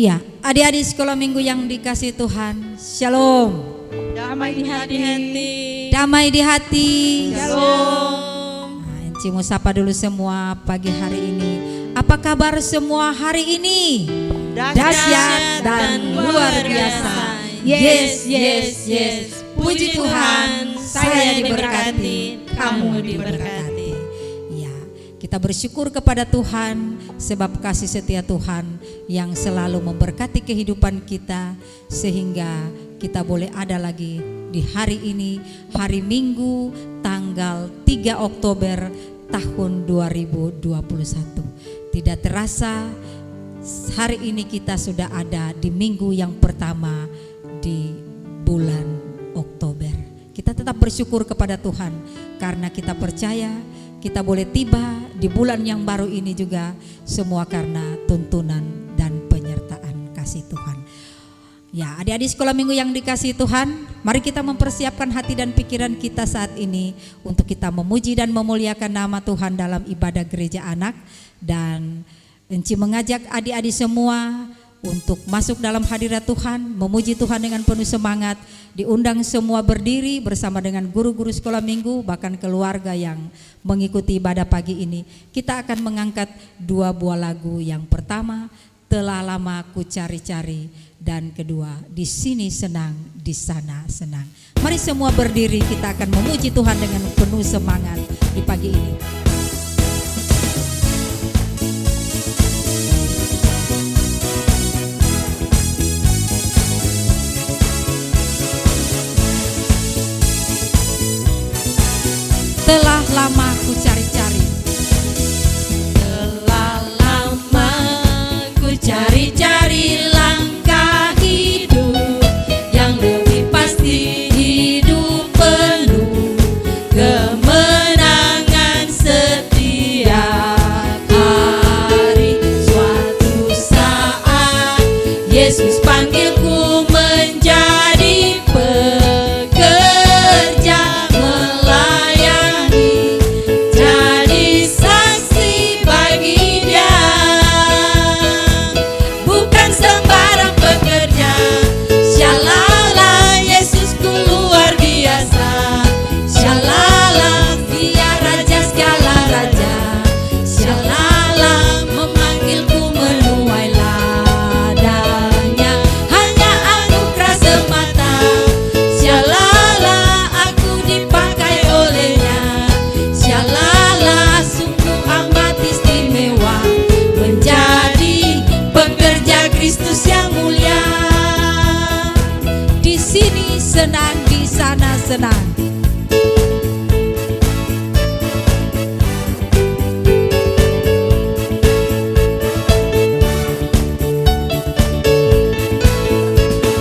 Iya, adik-adik sekolah minggu yang dikasih Tuhan, Shalom. Damai di hati. Damai di hati. Shalom. Nah, Enci mau sapa dulu semua pagi hari ini. Apa kabar semua hari ini? Dahsyat dan luar biasa. Yes, yes, yes. Puji Tuhan, saya diberkati, kamu diberkati. Ya, kita bersyukur kepada Tuhan sebab kasih setia Tuhan yang selalu memberkati kehidupan kita sehingga kita boleh ada lagi di hari ini, hari Minggu tanggal 3 Oktober tahun 2021. Tidak terasa hari ini kita sudah ada di minggu yang pertama di bulan Oktober. Kita tetap bersyukur kepada Tuhan karena kita percaya kita boleh tiba di bulan yang baru ini juga semua karena tuntunan dan penyertaan kasih Tuhan. Ya, adik-adik sekolah minggu yang dikasihi Tuhan, mari kita mempersiapkan hati dan pikiran kita saat ini untuk kita memuji dan memuliakan nama Tuhan dalam ibadah gereja anak. Dan Enci mengajak adik-adik semua untuk masuk dalam hadirat Tuhan, memuji Tuhan dengan penuh semangat. Diundang semua berdiri bersama dengan guru-guru sekolah minggu, bahkan keluarga yang mengikuti ibadah pagi ini. Kita akan mengangkat dua buah lagu. Yang pertama, Telah Lama Ku Cari-Cari, dan kedua, Di Sini Senang, Di Sana Senang. Mari semua berdiri, kita akan memuji Tuhan dengan penuh semangat di pagi ini. Telah lama ku cari-cari, Telah lama ku cari-cari langkah hidup yang lebih pasti, hidup penuh kemenangan setiap hari. Suatu saat Yesus panggilku menjadi pekerja melayani, jadi saksi bagi Dia. Bukan sembarang pekerja, syalala, Yesusku luar biasa. Syalala, Dia raja segala raja. Syalala, memanggilku menuai ladangnya, hanya anugerah semata. Syalala, aku dipakai olehnya. Syalala, sungguh amat istimewa menjadi pekerja Kristus yang mulia. di sini senang, di sana senang.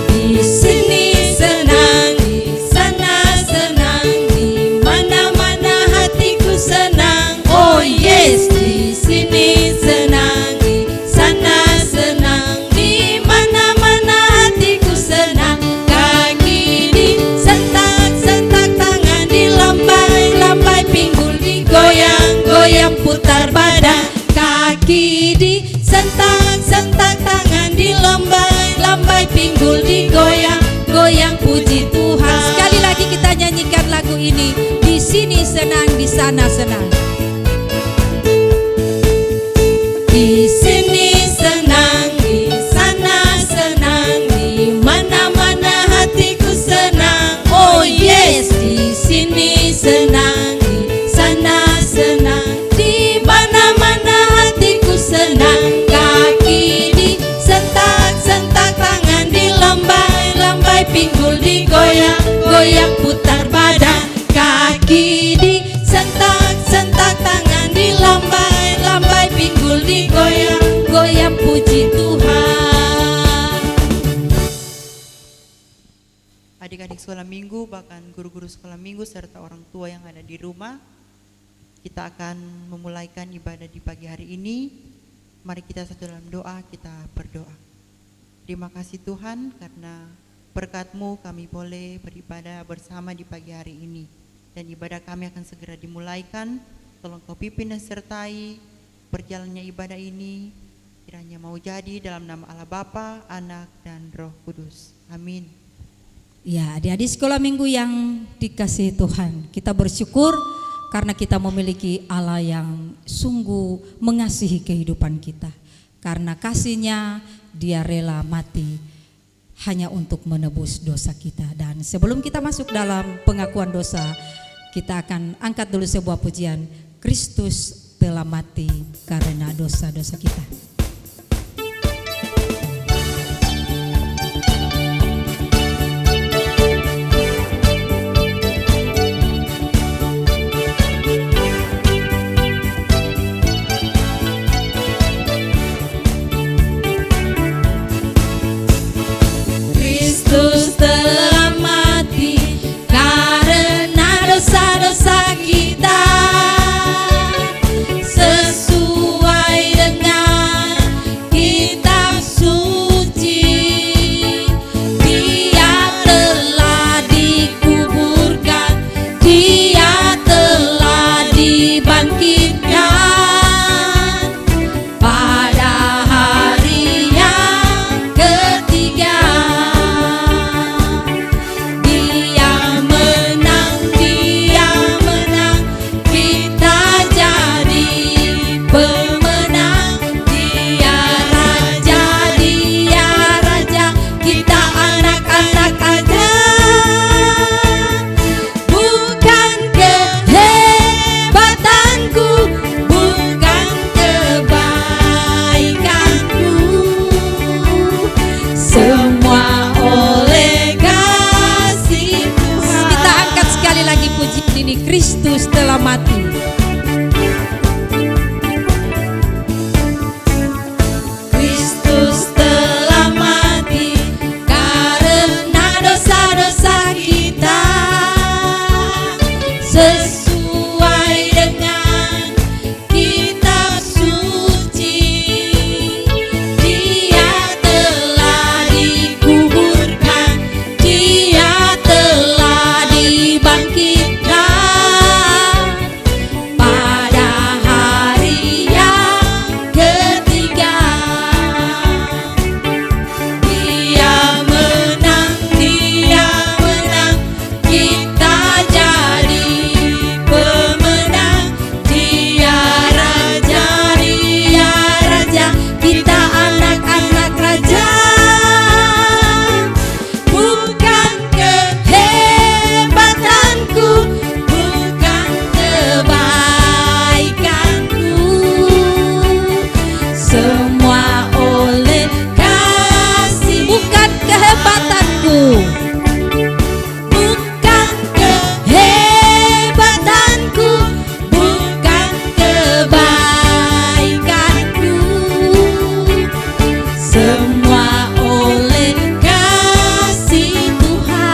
Di sini senang, di sana senang, di mana-mana hatiku senang. Oh yes, di sini senang, di sana senang, di mana-mana hatiku senang. Kaki disentak-sentak, tangan dilambai-lambai, pinggul digoyang-goyang, putar badan. Kaki disentak-sentak, tangan dilambai-lambai, pinggul digoyang-goyang, puji Tuhan. Sekali lagi kita nyanyikan lagu ini. Di sini senang, di sana senang. Di sini senang, di sana senang, di mana-mana hatiku senang. Oh yes, di sini senang, di sana senang, di mana-mana hatiku senang. Kaki disentak-sentak, tangan dilambai-lambai, pinggul digoyang-goyang, putar badan. Kaki disentak-sentak, tangan dilambai-lambai, pinggul digoyang-goyang, puji Tuhan. Adik-adik sekolah minggu, bahkan guru-guru sekolah minggu serta orang tua yang ada di rumah, kita akan memulaikan ibadah di pagi hari ini. Mari kita satu dalam doa, kita berdoa. Terima kasih Tuhan karena berkat-Mu kami boleh beribadah bersama di pagi hari ini. Dan ibadah kami akan segera dimulaikan. Tolong Kau pimpin dan sertai berjalannya ibadah ini. kiranya mau jadi dalam nama Allah Bapa, Anak, dan Roh Kudus. Amin. Ya, adik-adik sekolah minggu yang dikasihi Tuhan, kita bersyukur karena kita memiliki Allah yang sungguh mengasihi kehidupan kita. Karena kasih-Nya Dia rela mati hanya untuk menebus dosa kita. Dan sebelum kita masuk dalam pengakuan dosa, kita akan angkat dulu sebuah pujian, Kristus telah mati karena dosa-dosa kita. Kristus telah mati karena dosa-dosa kita, sesuai dengan kitab suci. Dia telah dikuburkan, Dia telah dibangkitkan pada hari yang ketiga. Semua oleh kasih Tuhan. Kita angkat sekali lagi pujian ini, Kristus telah mati. Kristus telah mati karena dosa-dosa kita, sesuai dengan kitab suci. Dia telah dikuburkan, Dia telah dibangkitkan pada hari yang ketiga. Dia menang, kita jadi pemenang. Dia raja, kita anak-anak raja. Bukan kehebatanku, bukan kebaikanku, semua oleh kasih. Bukan kehebatanku, Bukan kehebatanku, bukan kebaikanku, semua oleh kasih Tuhan.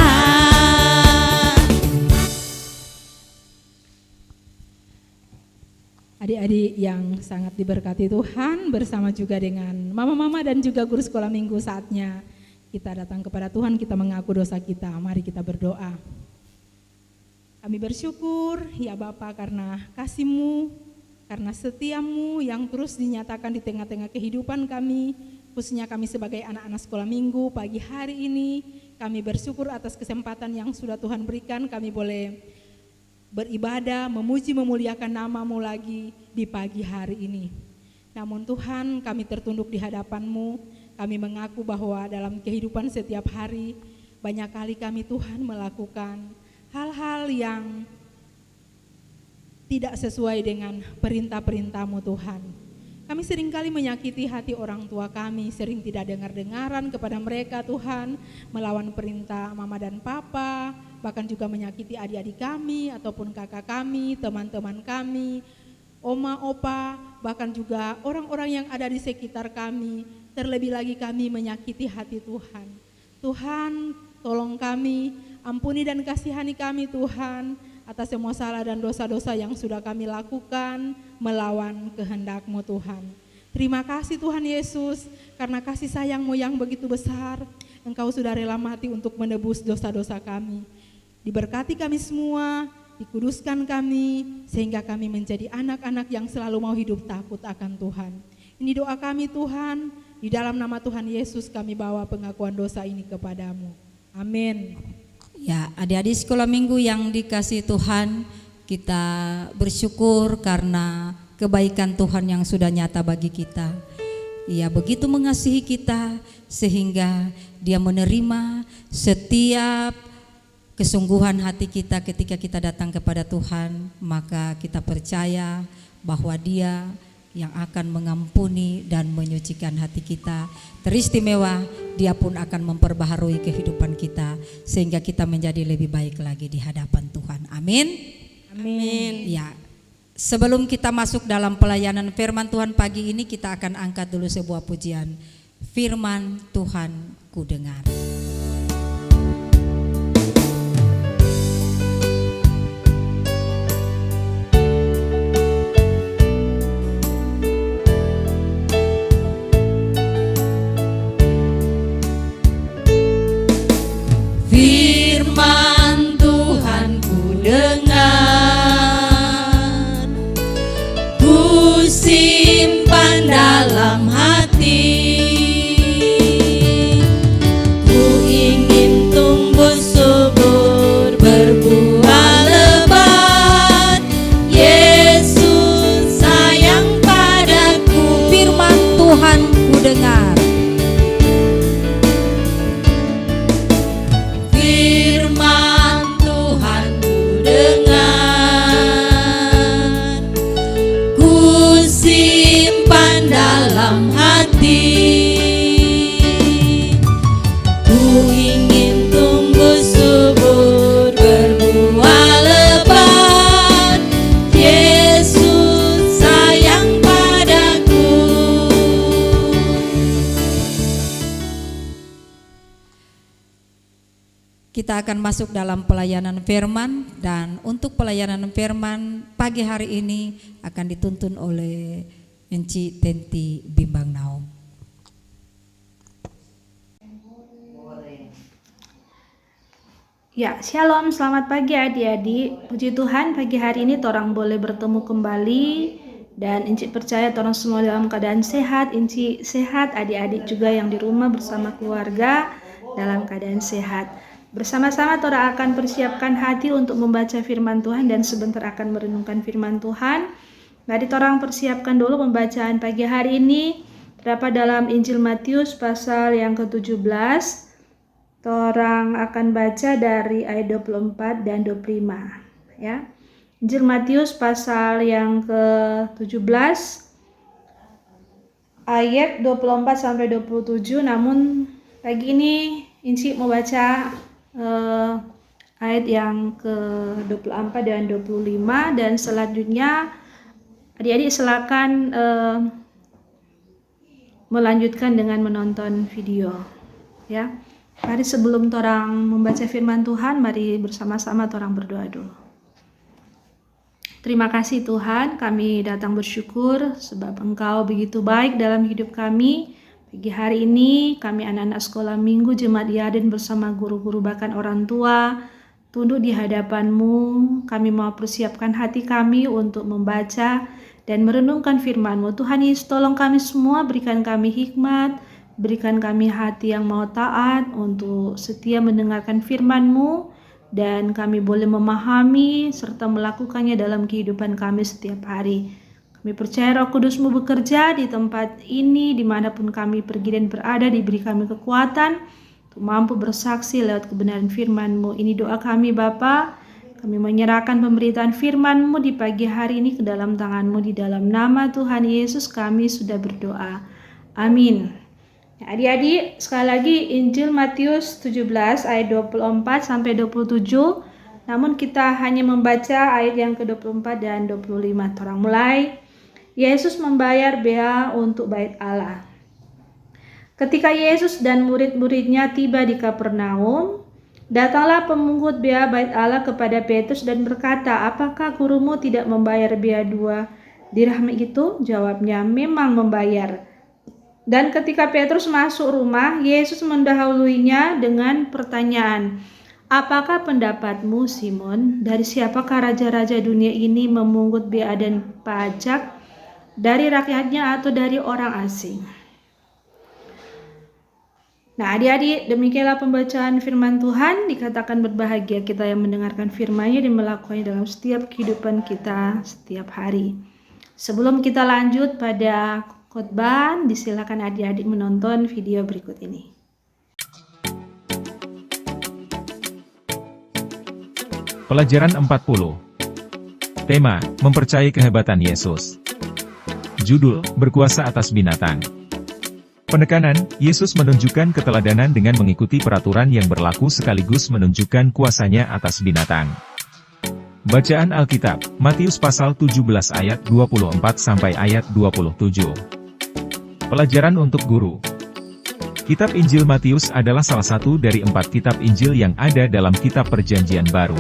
Adik-adik yang sangat diberkati Tuhan, bersama juga dengan mama-mama dan juga guru sekolah minggu, saatnya kita datang kepada Tuhan, kita mengaku dosa kita. Mari kita berdoa. Kami bersyukur ya Bapa karena kasih-Mu, karena setia-Mu yang terus dinyatakan di tengah-tengah kehidupan kami, khususnya kami sebagai anak-anak sekolah minggu pagi hari ini. Kami bersyukur atas kesempatan yang sudah Tuhan berikan, kami boleh beribadah, memuji, memuliakan nama-Mu lagi di pagi hari ini. Namun Tuhan, kami tertunduk di hadapan-Mu, kami mengaku bahwa dalam kehidupan setiap hari, banyak kali kami Tuhan melakukan hal-hal yang tidak sesuai dengan perintah-perintah-Mu Tuhan. Kami seringkali menyakiti hati orang tua kami, sering tidak dengar-dengaran kepada mereka Tuhan, melawan perintah mama dan papa, bahkan juga menyakiti adik-adik kami ataupun kakak kami, teman-teman kami, oma, opa, bahkan juga orang-orang yang ada di sekitar kami. Terlebih lagi kami menyakiti hati Tuhan. Tuhan, tolong kami, ampuni dan kasihani kami Tuhan, atas semua salah dan dosa-dosa yang sudah kami lakukan melawan kehendak-Mu Tuhan. Terima kasih Tuhan Yesus, karena kasih sayang-Mu yang begitu besar, Engkau sudah rela mati untuk menebus dosa-dosa kami. Diberkati kami semua, dikuduskan kami, sehingga kami menjadi anak-anak yang selalu mau hidup takut akan Tuhan. Ini doa kami Tuhan, di dalam nama Tuhan Yesus kami bawa pengakuan dosa ini kepadamu. Amin. Ya, adik-adik sekolah minggu yang dikasihi Tuhan, kita bersyukur karena kebaikan Tuhan yang sudah nyata bagi kita. Ia begitu mengasihi kita sehingga Dia menerima setiap kesungguhan hati kita ketika kita datang kepada Tuhan. Maka kita percaya bahwa Dia yang akan mengampuni dan menyucikan hati kita. Teristimewa, Dia pun akan memperbaharui kehidupan kita sehingga kita menjadi lebih baik lagi di hadapan Tuhan. Amin. Amin. Ya, sebelum kita masuk dalam pelayanan firman Tuhan pagi ini, kita akan angkat dulu sebuah pujian. Firman Tuhan ku dengar. Firman Tuhan ku dengar, ku simpan dalam hati. Ku ingin tumbuh subur, berbuah lebat. Yesus sayang padaku. Firman Tuhan ku dengar. Firman Tuhan ku dengar, ku simpan dalam hati. Ku ingin tumbuh subur, berbuah lebat. Yesus sayang padaku. Kita akan masuk dalam pelayanan firman, dan untuk pelayanan firman pagi hari ini akan dituntun oleh Enci Tenti Bimbang Naum. Ya, shalom, selamat pagi adik-adik. Puji Tuhan, pagi hari ini torang boleh bertemu kembali. Dan Inci percaya torang semua dalam keadaan sehat. Inci sehat, adik-adik juga yang di rumah bersama keluarga dalam keadaan sehat. Bersama-sama torang akan persiapkan hati untuk membaca firman Tuhan dan sebentar akan merenungkan firman Tuhan. Jadi torang persiapkan dulu pembacaan pagi hari ini. Terdapat dalam Injil Matius pasal yang ke-17. Torang akan baca dari ayat 24 dan 25. Ya. Injil Matius pasal yang ke-17 ayat 24 sampai 27. Namun pagi ini Inci mau baca ayat yang ke-24 dan 25, dan selanjutnya adik-adik silakan melanjutkan dengan menonton video. Ya. Mari sebelum torang membaca firman Tuhan, mari bersama-sama torang berdoa dulu. Terima kasih Tuhan, kami datang bersyukur sebab Engkau begitu baik dalam hidup kami. Pagi hari ini kami anak-anak sekolah minggu Jemaat Yaden bersama guru-guru bahkan orang tua tunduk di hadapan-Mu. Kami mau persiapkan hati kami untuk membaca dan merenungkan firman-Mu. Tuhan Yesus, tolong kami semua, berikan kami hikmat, berikan kami hati yang mau taat untuk setia mendengarkan firman-Mu, dan kami boleh memahami serta melakukannya dalam kehidupan kami setiap hari. Kami percaya Roh Kudus-Mu bekerja di tempat ini, dimanapun kami pergi dan berada, diberi kami kekuatan untuk mampu bersaksi lewat kebenaran firman-Mu. Ini doa kami Bapa. Kami menyerahkan pemberitaan firman-Mu di pagi hari ini ke dalam tangan-Mu. Di dalam nama Tuhan Yesus kami sudah berdoa. Amin. Ya, adik-adik, sekali lagi Injil Matius 17 ayat 24 sampai 27. Namun kita hanya membaca ayat yang ke-24 dan 25. Torang mulai. Yesus membayar bea untuk bait Allah. Ketika Yesus dan murid-muridnya tiba di Kapernaum, datanglah pemungut bea bait Allah kepada Petrus dan berkata, "Apakah gurumu tidak membayar bea 2 dirham itu?" Jawabnya, "Memang membayar." Dan ketika Petrus masuk rumah, Yesus mendahuluinya dengan pertanyaan, "Apakah pendapatmu, Simon? Dari siapakah raja-raja dunia ini memungut bea dan pajak? dari rakyatnya atau dari orang asing. Nah, adik-adik, demikianlah pembacaan firman Tuhan. Dikatakan berbahagia kita yang mendengarkan firman-Nya dan melakukannya dalam setiap kehidupan kita setiap hari. Sebelum kita lanjut pada khotbah, disilakan adik-adik menonton video berikut ini. Pelajaran 40. Tema, mempercayai kehebatan Yesus. Judul, berkuasa atas binatang. Penekanan, Yesus menunjukkan keteladanan dengan mengikuti peraturan yang berlaku sekaligus menunjukkan kuasanya atas binatang. Bacaan Alkitab, Matius pasal 17 ayat 24 sampai ayat 27. Pelajaran untuk guru. Kitab Injil Matius adalah salah satu dari 4 kitab Injil yang ada dalam kitab Perjanjian Baru.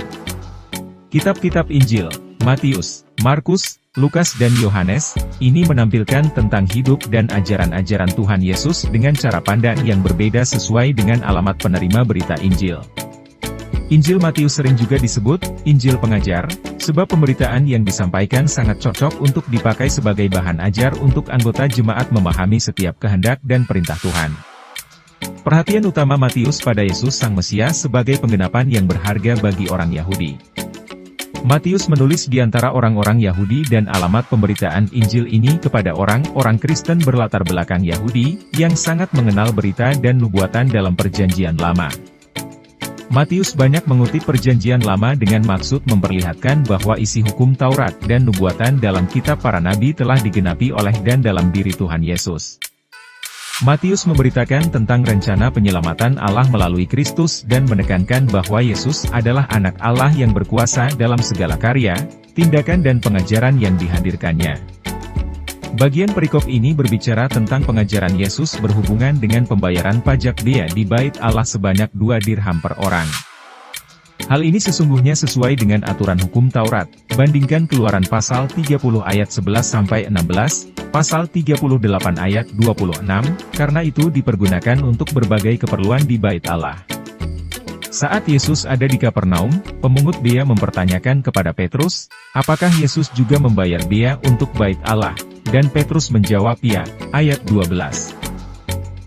Kitab-kitab Injil, Matius, Markus, Lukas dan Yohanes, ini menampilkan tentang hidup dan ajaran-ajaran Tuhan Yesus dengan cara pandang yang berbeda sesuai dengan alamat penerima berita Injil. Injil Matius sering juga disebut Injil pengajar, sebab pemberitaan yang disampaikan sangat cocok untuk dipakai sebagai bahan ajar untuk anggota jemaat memahami setiap kehendak dan perintah Tuhan. Perhatian utama Matius pada Yesus Sang Mesias sebagai penggenapan yang berharga bagi orang Yahudi. Matius menulis di antara orang-orang Yahudi dan alamat pemberitaan Injil ini kepada orang-orang Kristen berlatar belakang Yahudi, yang sangat mengenal berita dan nubuatan dalam Perjanjian Lama. Matius banyak mengutip Perjanjian Lama dengan maksud memperlihatkan bahwa isi hukum Taurat dan nubuatan dalam kitab para nabi telah digenapi oleh dan dalam diri Tuhan Yesus. Matius memberitakan tentang rencana penyelamatan Allah melalui Kristus dan menekankan bahwa Yesus adalah anak Allah yang berkuasa dalam segala karya, tindakan dan pengajaran yang dihadirkannya. Bagian perikop ini berbicara tentang pengajaran Yesus berhubungan dengan pembayaran pajak bea di Bait Allah sebanyak 2 dirham per orang. Hal ini sesungguhnya sesuai dengan aturan hukum Taurat, bandingkan Keluaran pasal 30 ayat 11-16, pasal 38 ayat 26, karena itu dipergunakan untuk berbagai keperluan di Bait Allah. Saat Yesus ada di Kapernaum, pemungut bea mempertanyakan kepada Petrus, apakah Yesus juga membayar bea untuk Bait Allah? Dan Petrus menjawab ya, ayat 12.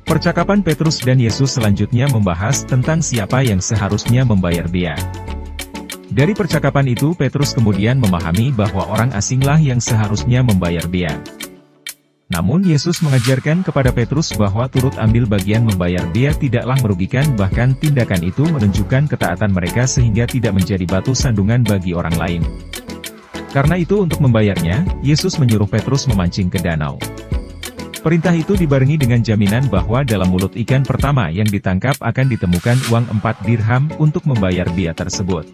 Percakapan Petrus dan Yesus selanjutnya membahas tentang siapa yang seharusnya membayar bea. Dari percakapan itu Petrus kemudian memahami bahwa orang asinglah yang seharusnya membayar bea. Namun Yesus mengajarkan kepada Petrus bahwa turut ambil bagian membayar bea tidaklah merugikan, bahkan tindakan itu menunjukkan ketaatan mereka sehingga tidak menjadi batu sandungan bagi orang lain. Karena itu untuk membayarnya, Yesus menyuruh Petrus memancing ke danau. Perintah itu dibarengi dengan jaminan bahwa dalam mulut ikan pertama yang ditangkap akan ditemukan uang 4 dirham untuk membayar bea tersebut.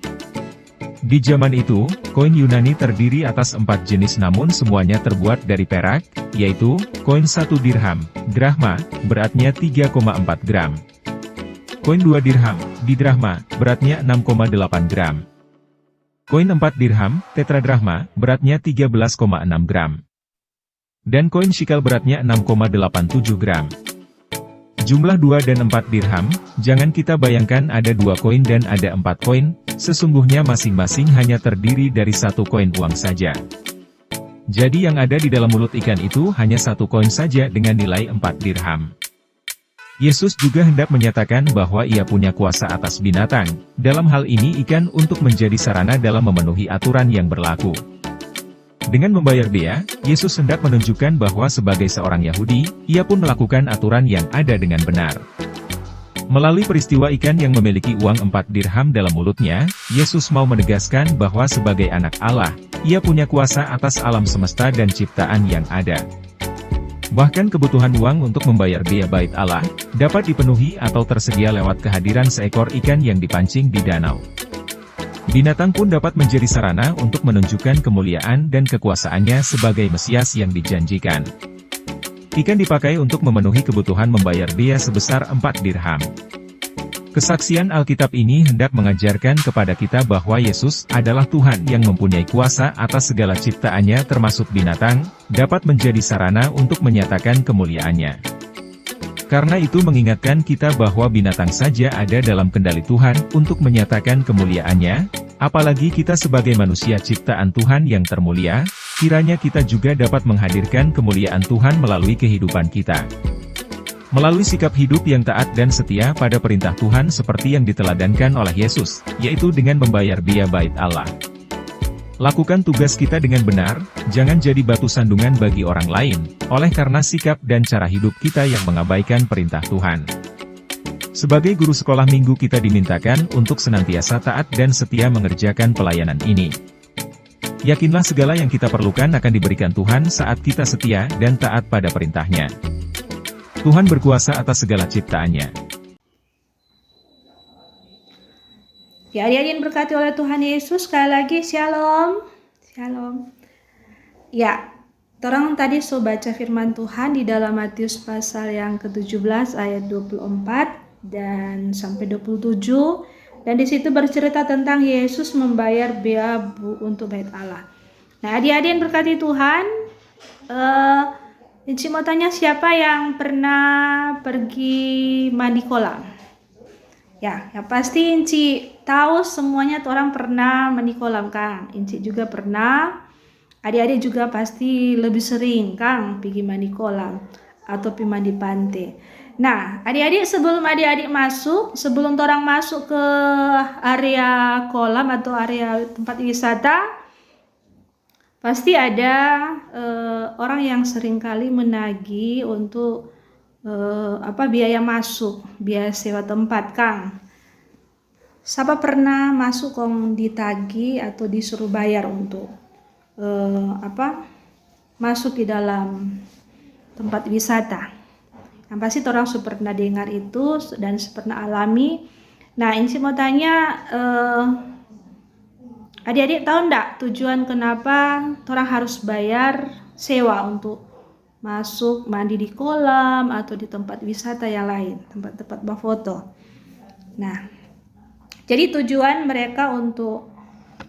Di zaman itu, koin Yunani terdiri atas 4 jenis namun semuanya terbuat dari perak, yaitu, koin 1 dirham, drachma, beratnya 3,4 gram. Koin 2 dirham, didrachma, beratnya 6,8 gram. Koin 4 dirham, tetradrachma, beratnya 13,6 gram. Dan koin shikal beratnya 6,87 gram. Jumlah 2 dan 4 dirham, jangan kita bayangkan ada 2 koin dan ada 4 koin, sesungguhnya masing-masing hanya terdiri dari 1 koin uang saja. Jadi yang ada di dalam mulut ikan itu hanya 1 koin saja dengan nilai 4 dirham. Yesus juga hendak menyatakan bahwa ia punya kuasa atas binatang, dalam hal ini ikan, untuk menjadi sarana dalam memenuhi aturan yang berlaku. Dengan membayar bea, Yesus hendak menunjukkan bahwa sebagai seorang Yahudi, ia pun melakukan aturan yang ada dengan benar. Melalui peristiwa ikan yang memiliki uang 4 dirham dalam mulutnya, Yesus mau menegaskan bahwa sebagai anak Allah, ia punya kuasa atas alam semesta dan ciptaan yang ada. Bahkan kebutuhan uang untuk membayar bea Bait Allah, dapat dipenuhi atau tersedia lewat kehadiran seekor ikan yang dipancing di danau. Binatang pun dapat menjadi sarana untuk menunjukkan kemuliaan dan kekuasaannya sebagai Mesias yang dijanjikan. Ikan dipakai untuk memenuhi kebutuhan membayar bea sebesar 4 dirham. Kesaksian Alkitab ini hendak mengajarkan kepada kita bahwa Yesus adalah Tuhan yang mempunyai kuasa atas segala ciptaannya termasuk binatang, dapat menjadi sarana untuk menyatakan kemuliaannya. Karena itu mengingatkan kita bahwa binatang saja ada dalam kendali Tuhan untuk menyatakan kemuliaannya, apalagi kita sebagai manusia ciptaan Tuhan yang termulia, kiranya kita juga dapat menghadirkan kemuliaan Tuhan melalui kehidupan kita. Melalui sikap hidup yang taat dan setia pada perintah Tuhan seperti yang diteladankan oleh Yesus, yaitu dengan membayar biaya bait Allah. Lakukan tugas kita dengan benar, jangan jadi batu sandungan bagi orang lain, oleh karena sikap dan cara hidup kita yang mengabaikan perintah Tuhan. Sebagai guru sekolah minggu kita dimintakan untuk senantiasa taat dan setia mengerjakan pelayanan ini. Yakinlah segala yang kita perlukan akan diberikan Tuhan saat kita setia dan taat pada perintah-Nya. Tuhan berkuasa atas segala ciptaannya. Ya, adik-adik berkati oleh Tuhan Yesus, sekali lagi Shalom. Shalom. Ya, orang tadi so baca firman Tuhan di dalam Matius pasal yang ke-17 ayat 24 dan sampai 27. Dan di situ bercerita tentang Yesus membayar biaya untuk bait Allah. Nah, adik-adik yang berkati Tuhan, Inci mau tanya siapa yang pernah pergi mandi kolam? Ya pasti Inci tahu semuanya orang pernah mandi kolam kan. Inci juga pernah. Adik-adik juga pasti lebih sering kan pergi mandi kolam atau pergi mandi pantai. Nah, adik-adik sebelum adik-adik masuk, sebelum orang masuk ke area kolam atau area tempat wisata, pasti ada orang yang seringkali menagih untuk biaya masuk, biaya sewa tempat, Kang. Siapa pernah masuk kong ditagih atau disuruh bayar untuk masuk di dalam tempat wisata? Yang pasti orang sudah pernah dengar itu dan pernah alami. Nah, ini mau tanya, adik-adik tahu enggak tujuan kenapa orang harus bayar sewa untuk masuk mandi di kolam atau di tempat wisata yang lain, tempat-tempat berfoto. Nah, jadi tujuan mereka untuk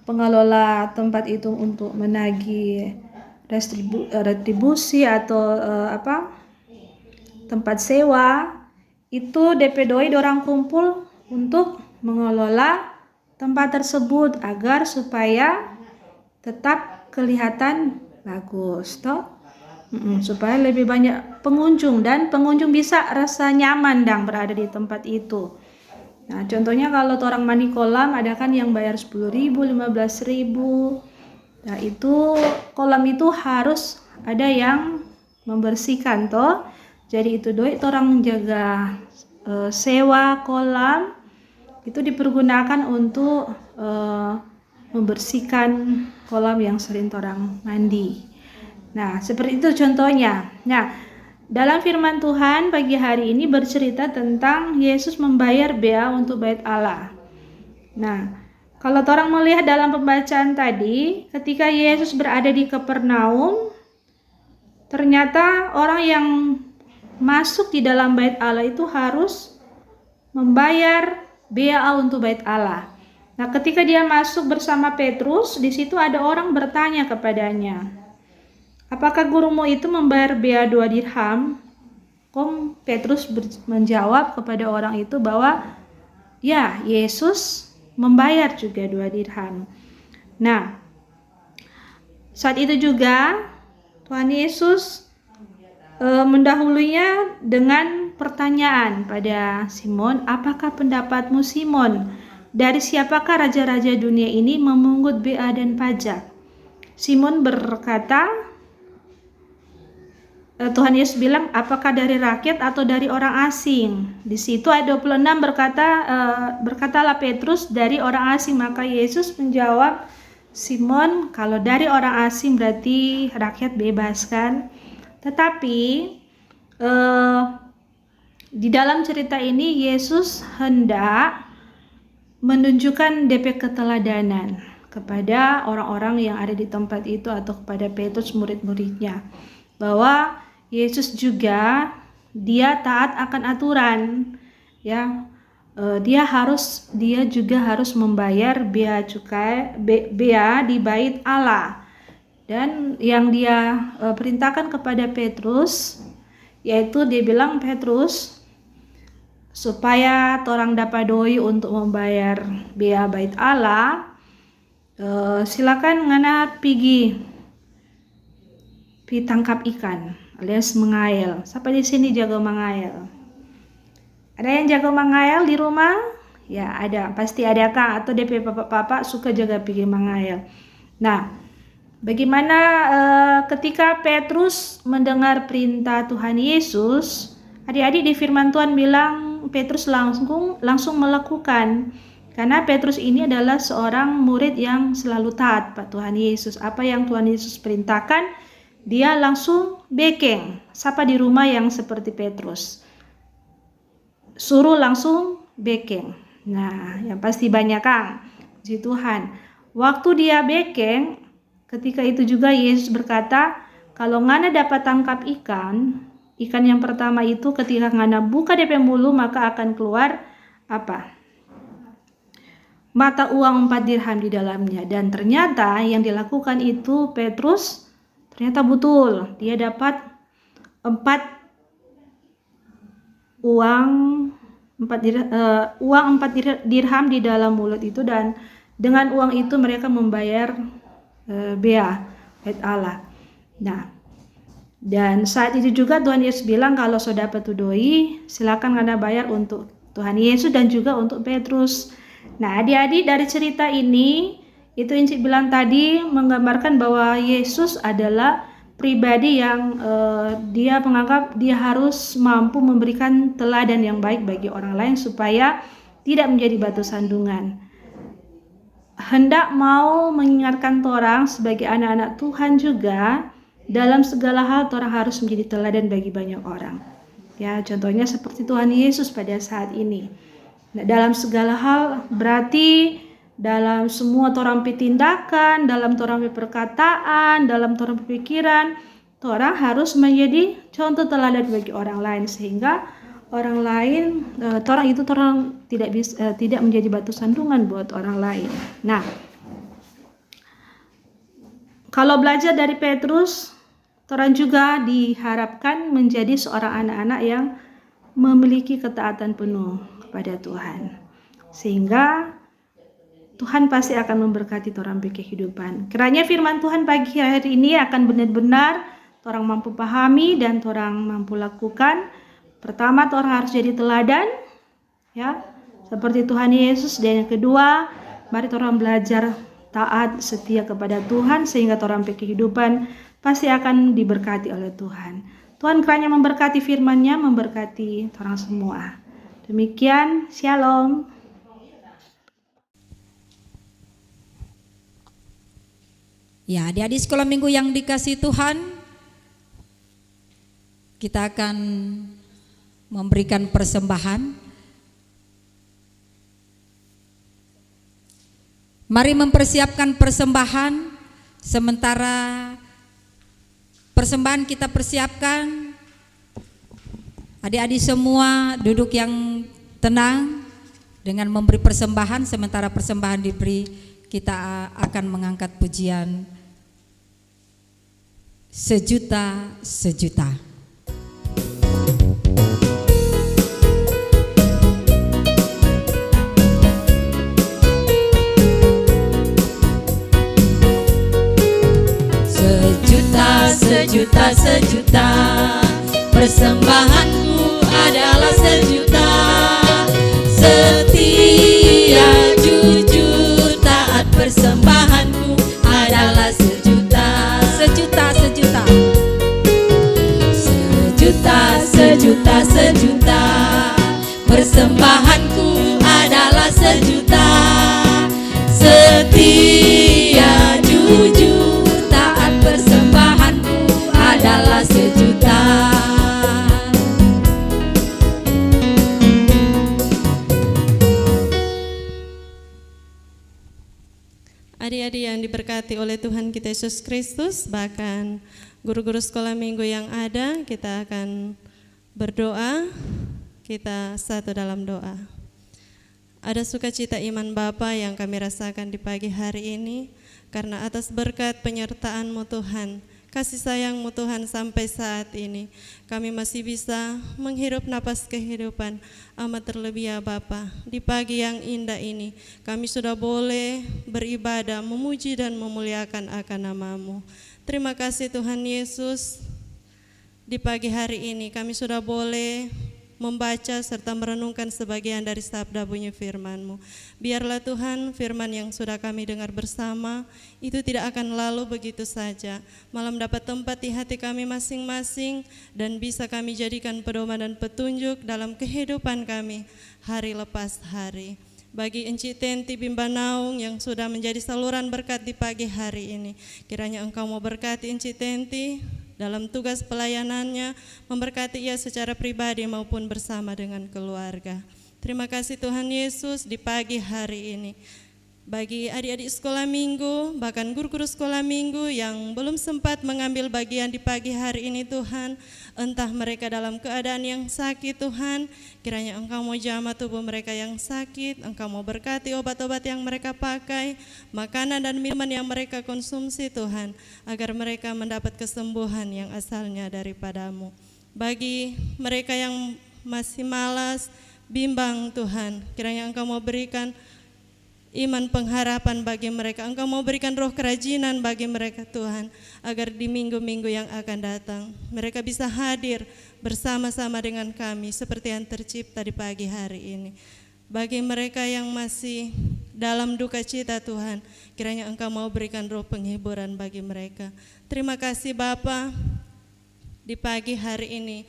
pengelola tempat itu untuk menagih retribusi atau tempat sewa itu DP doi dorang kumpul untuk mengelola tempat tersebut agar supaya tetap kelihatan bagus toh, supaya lebih banyak pengunjung dan pengunjung bisa rasa nyaman dan berada di tempat itu. Nah, contohnya kalau orang mandi kolam ada kan yang bayar 10.000, 15.000. Nah, itu kolam itu harus ada yang membersihkan toh. Jadi itu duit orang menjaga sewa kolam itu dipergunakan untuk membersihkan kolam yang sering orang mandi. Nah, seperti itu contohnya. Nah, dalam firman Tuhan pagi hari ini bercerita tentang Yesus membayar biaya untuk bait Allah. Nah, kalau orang melihat dalam pembacaan tadi, ketika Yesus berada di Kapernaum, ternyata orang yang masuk di dalam bait Allah itu harus membayar biaya untuk bait Allah. Nah, ketika dia masuk bersama Petrus, di situ ada orang bertanya kepadanya, apakah gurumu itu membayar biaya 2 dirham? Petrus menjawab kepada orang itu bahwa ya, Yesus membayar juga 2 dirham. Nah, saat itu juga Tuhan Yesus mendahulunya dengan pertanyaan pada Simon, apakah pendapatmu Simon? Dari siapakah raja-raja dunia ini memungut bea dan pajak? Simon berkata, Tuhan Yesus bilang, apakah dari rakyat atau dari orang asing? Di situ ayat 26 berkatalah Petrus, dari orang asing. Maka Yesus menjawab, Simon, kalau dari orang asing berarti rakyat bebas kan? Tetapi di dalam cerita ini Yesus hendak menunjukkan DP keteladanan kepada orang-orang yang ada di tempat itu atau kepada Petrus murid-muridnya, bahwa Yesus juga dia taat akan aturan, ya. Dia juga harus membayar bea cukai, bea di bait Allah. Dan yang dia perintahkan kepada Petrus, yaitu dia bilang, Petrus, supaya orang dapat doi untuk membayar bea bait Allah, silakan ngana pergi tangkap ikan alias mengail. Siapa di sini jago mengail? Ada yang jago mengail di rumah? Ya ada, pasti ada Kang atau DP bapak-bapak suka jaga pergi mengail. Nah, bagaimana ketika Petrus mendengar perintah Tuhan Yesus, adik-adik di firman Tuhan bilang Petrus langsung melakukan. Karena Petrus ini adalah seorang murid yang selalu taat pada Tuhan Yesus. Apa yang Tuhan Yesus perintahkan, dia langsung bekeng. Siapa di rumah yang seperti Petrus? Suruh langsung bekeng. Nah, yang pasti banyak Kang. Puji Tuhan. Waktu dia bekeng, ketika itu juga Yesus berkata, kalau ngana dapat tangkap ikan yang pertama itu ketika ngana buka DP mulu maka akan keluar apa? Mata uang 4 dirham di dalamnya. Dan ternyata yang dilakukan itu Petrus ternyata betul. Dia dapat 4 dirham di dalam mulut itu, dan dengan uang itu mereka membayar bea bait Allah. Nah, dan saat itu juga Tuhan Yesus bilang kalau sudah dapat doi, silakan Anda bayar untuk Tuhan Yesus dan juga untuk Petrus. Nah, adik-adik dari cerita ini, itu Inci bilang tadi menggambarkan bahwa Yesus adalah pribadi yang dia menganggap dia harus mampu memberikan teladan yang baik bagi orang lain supaya tidak menjadi batu sandungan. Hendak mau mengingatkan orang sebagai anak-anak Tuhan juga, dalam segala hal orang harus menjadi teladan bagi banyak orang. Ya, contohnya seperti Tuhan Yesus pada saat ini. Nah, dalam segala hal berarti dalam semua orang tindakan, dalam orang perkataan, dalam orang pikiran, orang harus menjadi contoh teladan bagi orang lain sehingga orang lain, orang itu tidak menjadi batu sandungan buat orang lain. Nah, kalau belajar dari Petrus, orang juga diharapkan menjadi seorang anak-anak yang memiliki ketaatan penuh kepada Tuhan, sehingga Tuhan pasti akan memberkati orang kehidupan. Kiranya firman Tuhan pagi hari ini akan benar-benar orang mampu pahami dan orang mampu lakukan. Pertama, orang harus jadi teladan, ya, seperti Tuhan Yesus. Dan yang kedua, mari orang belajar taat setia kepada Tuhan sehingga orang kehidupan pasti akan diberkati oleh Tuhan. Tuhan kiranya memberkati firman-Nya, memberkati orang semua. Demikian, shalom. Ya, adik-adik sekolah minggu yang dikasihi Tuhan, kita akan memberikan persembahan. Mari mempersiapkan persembahan. Sementara persembahan kita persiapkan, adik-adik semua duduk yang tenang dengan memberi persembahan. Sementara persembahan diberi, kita akan mengangkat pujian sejuta. Sejuta, persembahanku adalah sejuta. Setia, jujur, taat, persembahanku adalah sejuta. Sejuta, persembahanku adalah sejuta. Setia, jujur, taat, persembahanku adalah sejuta. Adik-adik yang diberkati oleh Tuhan kita Yesus Kristus, bahkan guru-guru sekolah minggu yang ada, kita akan berdoa. Kita satu dalam doa. Ada sukacita iman Bapa yang kami rasakan di pagi hari ini, karena atas berkat penyertaan-Mu Tuhan, kasih sayang-Mu Tuhan, sampai saat ini kami masih bisa menghirup napas kehidupan. Amat terlebih ya Bapa, di pagi yang indah ini kami sudah boleh beribadah, memuji dan memuliakan akan nama-Mu. Terima kasih Tuhan Yesus, di pagi hari ini kami sudah boleh membaca serta merenungkan sebagian dari sabda bunyi firman-Mu. Biarlah Tuhan firman yang sudah kami dengar bersama itu tidak akan lalu begitu saja, malah mendapat tempat di hati kami masing-masing dan bisa kami jadikan pedoman dan petunjuk dalam kehidupan kami hari lepas hari. Bagi Encik Tenti Bimba Naung yang sudah menjadi saluran berkat di pagi hari ini, kiranya Engkau mau berkati Encik Tenti dalam tugas pelayanannya, memberkati ia secara pribadi maupun bersama dengan keluarga. Terima kasih Tuhan Yesus di pagi hari ini. Bagi adik-adik sekolah minggu, bahkan guru-guru sekolah minggu yang belum sempat mengambil bagian di pagi hari ini Tuhan, entah mereka dalam keadaan yang sakit Tuhan, kiranya Engkau mau jamah tubuh mereka yang sakit, Engkau mau berkati obat-obat yang mereka pakai, makanan dan minuman yang mereka konsumsi Tuhan, agar mereka mendapat kesembuhan yang asalnya daripadamu. Bagi mereka yang masih malas, bimbang Tuhan, kiranya Engkau mau berikan iman pengharapan bagi mereka. Engkau mau berikan roh kerajinan bagi mereka Tuhan, agar di minggu-minggu yang akan datang mereka bisa hadir bersama-sama dengan kami seperti yang tercipta di pagi hari ini. Bagi mereka yang masih dalam duka cita Tuhan, kiranya Engkau mau berikan roh penghiburan bagi mereka. Terima kasih Bapa, di pagi hari ini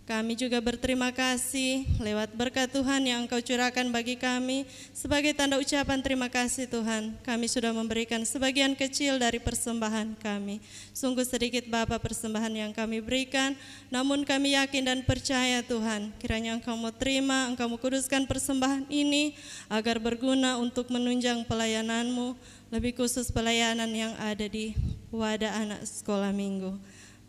kami juga berterima kasih lewat berkat Tuhan yang Engkau curahkan bagi kami. Sebagai tanda ucapan terima kasih Tuhan, kami sudah memberikan sebagian kecil dari persembahan kami. Sungguh sedikit Bapa persembahan yang kami berikan, namun kami yakin dan percaya Tuhan, kiranya Engkau mau terima, Engkau mau kuduskan persembahan ini agar berguna untuk menunjang pelayanan-Mu, lebih khusus pelayanan yang ada di wadah anak sekolah minggu.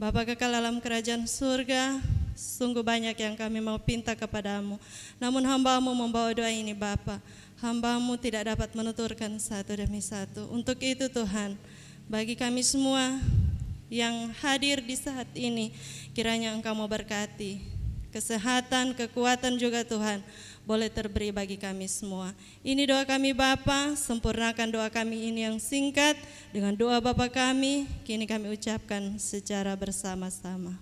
Bapa kekal dalam kerajaan surga, sungguh banyak yang kami mau pinta kepadamu, namun hamba-Mu membawa doa ini Bapa. Hamba-Mu tidak dapat menuturkan satu demi satu. Untuk itu Tuhan, bagi kami semua yang hadir di saat ini, kiranya Engkau mau berkati kesehatan, kekuatan juga Tuhan, boleh terberi bagi kami semua. Ini doa kami Bapa, sempurnakan doa kami ini yang singkat dengan doa Bapa kami, kini kami ucapkan secara bersama-sama.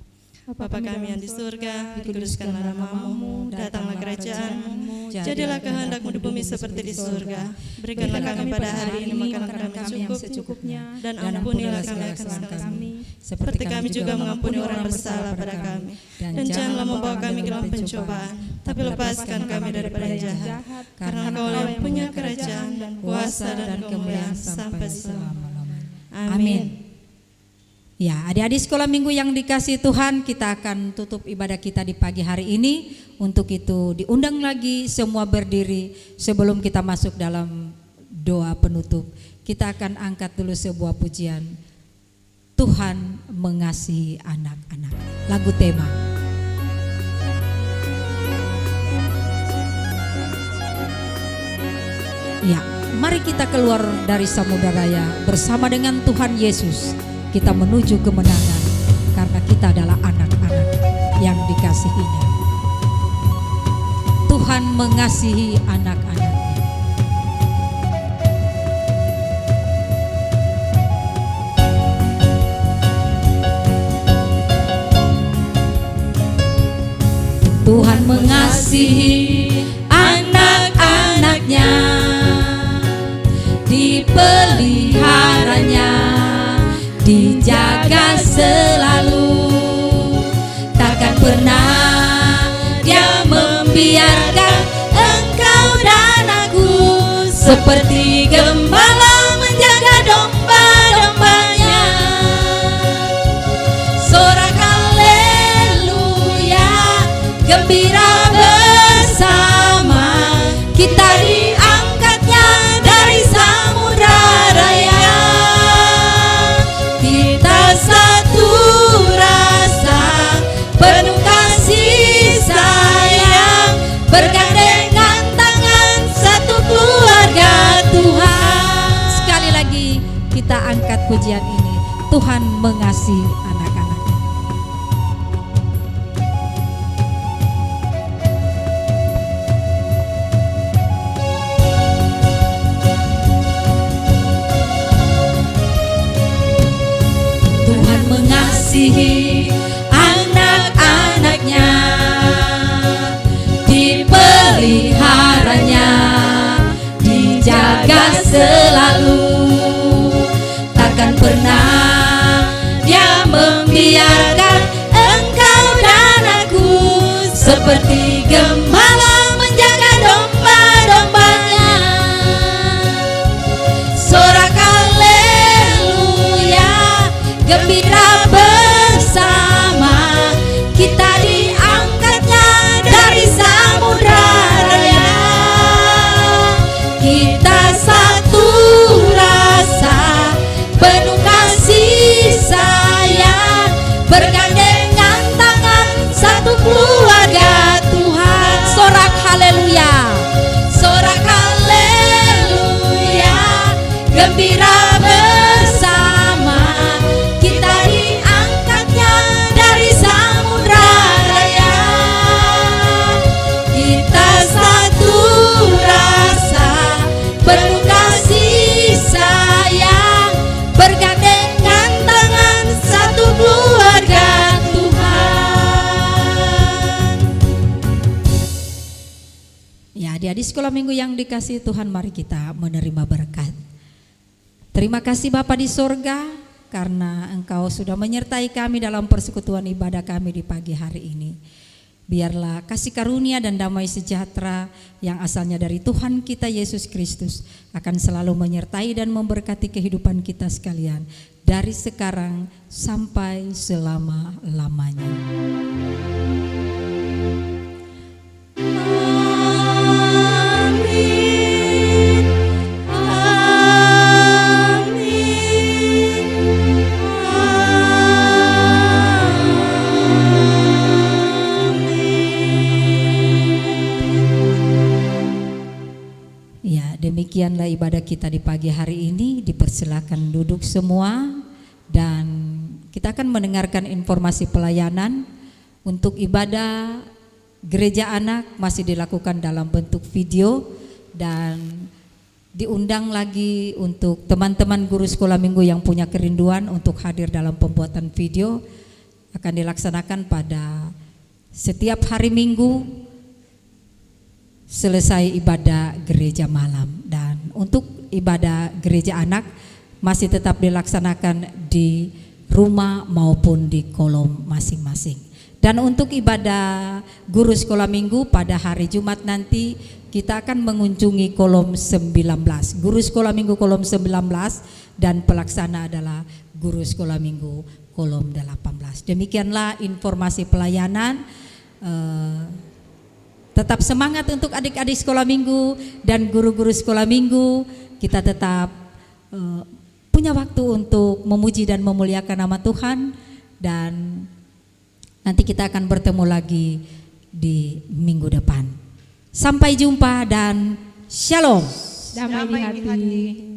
Bapa kami yang di surga, dikuduskanlah nama-Mu, datanglah kerajaan-Mu, jadilah kehendak-Mu di bumi seperti di surga. Berikanlah kami pada hari ini makanan kami yang secukupnya, dan ampunilah kami akan kesalahan kami, seperti kami juga mengampuni orang bersalah pada kami. Dan janganlah membawa kami ke dalam pencobaan, tapi lepaskan kami daripada jahat, karena Engkau yang punya kerajaan dan kuasa dan kemuliaan sampai selama-lamanya. Amin. Ya, adik-adik sekolah minggu yang dikasih Tuhan, kita akan tutup ibadah kita di pagi hari ini. Untuk itu diundang lagi semua berdiri sebelum kita masuk dalam doa penutup. Kita akan angkat dulu sebuah pujian, Tuhan mengasihi anak-anak. Lagu tema. Ya, mari kita keluar dari samudera raya bersama dengan Tuhan Yesus. Kita menuju kemenangan karena kita adalah anak-anak yang dikasihinya. Tuhan mengasihi anak-anaknya. Tuhan mengasihi anak-anaknya, dipeliharanya, dijaga selalu, takkan pernah Dia membiarkan engkau dan aku, seperti gembala menjaga domba-dombanya. Sorak haleluya, gembira bersama, kita diangkatnya dari samudra raya. Kita satu rasa, penuh kasih sayang, bergandengan tangan, satu keluarga Tuhan. Sekali lagi kita angkat pujian ini, Tuhan mengasihi anak-anak. mengasihi anak-anaknya, dipeliharanya, dijaga selalu. Takkan pernah Dia membiarkan engkau dan aku seperti gembala menjaga domba-dombanya. Sorak haleluya, gembira bersama, kita diangkatnya dari samudra raya. Kita satu rasa, penuh kasih sayang, bergandengan tangan, satu keluarga Tuhan. Sorak haleluya. Sorak haleluya, gembira bersama, kita diangkatnya dari samudra raya. Kita satu rasa, penuh kasih sayang, bergandengan tangan, satu keluarga Tuhan. Ya, adik-adik sekolah minggu yang dikasihi Tuhan, mari kita menerima berkat. Terima kasih Bapa di sorga, karena Engkau sudah menyertai kami dalam persekutuan ibadah kami di pagi hari ini. Biarlah kasih karunia dan damai sejahtera yang asalnya dari Tuhan kita Yesus Kristus akan selalu menyertai dan memberkati kehidupan kita sekalian dari sekarang sampai selama-lamanya. Amin, Ya, demikianlah ibadah kita di pagi hari ini. Dipersilakan duduk semua dan kita akan mendengarkan informasi pelayanan. Untuk ibadah gereja anak masih dilakukan dalam bentuk video, dan diundang lagi untuk teman-teman guru sekolah minggu yang punya kerinduan untuk hadir dalam pembuatan video. Akan dilaksanakan pada setiap hari Minggu selesai ibadah gereja malam. Dan untuk ibadah gereja anak masih tetap dilaksanakan di rumah maupun di kolom masing-masing. Dan untuk ibadah guru sekolah minggu pada hari Jumat nanti kita akan mengunjungi kolom 19. Guru sekolah minggu kolom 19 dan pelaksana adalah guru sekolah minggu kolom 18. Demikianlah informasi pelayanan. Tetap semangat untuk adik-adik sekolah minggu dan guru-guru sekolah minggu. Kita tetap punya waktu untuk memuji dan memuliakan nama Tuhan, dan nanti kita akan bertemu lagi di minggu depan. Sampai jumpa dan shalom. Damai di hati.